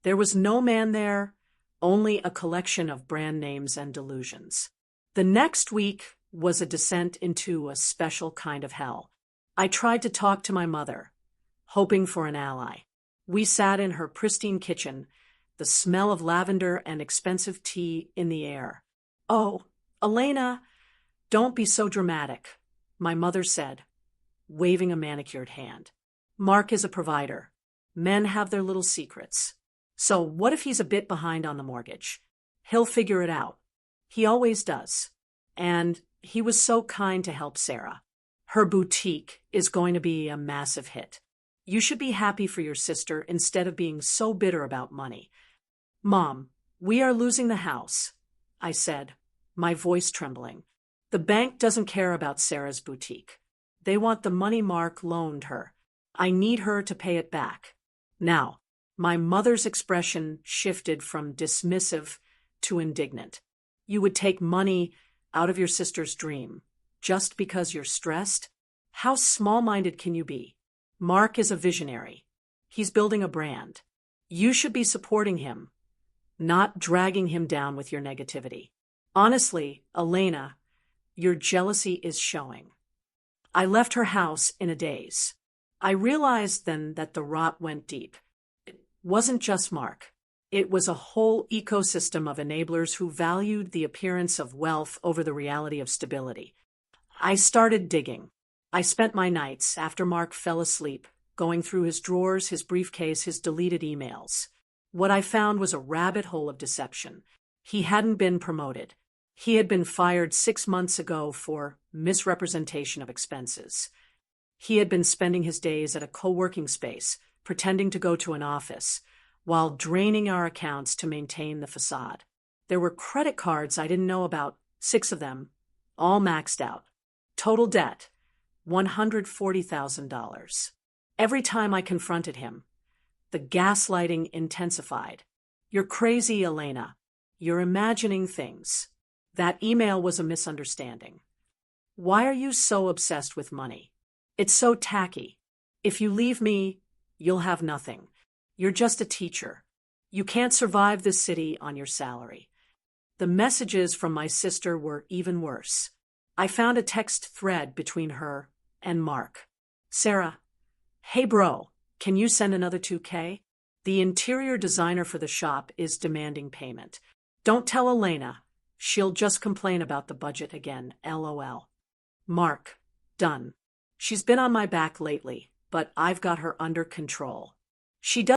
There was no man there, only a collection of brand names and delusions. The next week was a descent into a special kind of hell. I tried to talk to my mother, hoping for an ally. We sat in her pristine kitchen, the smell of lavender and expensive tea in the air. "Oh, Elena, don't be so dramatic," my mother said, waving a manicured hand. "Mark is a provider. Men have their little secrets. So what if he's a bit behind on the mortgage? He'll figure it out. He always does. And he was so kind to help Sarah. Her boutique is going to be a massive hit. You should be happy for your sister instead of being so bitter about money." "Mom, we are losing the house," I said, my voice trembling. "The bank doesn't care about Sarah's boutique. They want the money Mark loaned her. I need her to pay it back." Now, my mother's expression shifted from dismissive to indignant. "You would take money out of your sister's dream just because you're stressed? How small-minded can you be? Mark is a visionary. He's building a brand. You should be supporting him, not dragging him down with your negativity. Honestly, Elena, your jealousy is showing." I left her house in a daze. I realized then that the rot went deep. It wasn't just Mark. It was a whole ecosystem of enablers who valued the appearance of wealth over the reality of stability. I started digging. I spent my nights, after Mark fell asleep, going through his drawers, his briefcase, his deleted emails. What I found was a rabbit hole of deception. He hadn't been promoted. He had been fired 6 months ago for misrepresentation of expenses. He had been spending his days at a co-working space, pretending to go to an office, while draining our accounts to maintain the facade. There were credit cards I didn't know about, 6 of them, all maxed out. Total debt, $140,000. Every time I confronted him, the gaslighting intensified. "You're crazy, Elena. You're imagining things. That email was a misunderstanding. Why are you so obsessed with money? It's so tacky. If you leave me, you'll have nothing. You're just a teacher. You can't survive this city on your salary." The messages from my sister were even worse. I found a text thread between her and Mark. "Sarah, hey bro, can you send another 2K? The interior designer for the shop is demanding payment. Don't tell Elena. She'll just complain about the budget again, LOL. Mark, done. She's been on my back lately, but I've got her under control. She does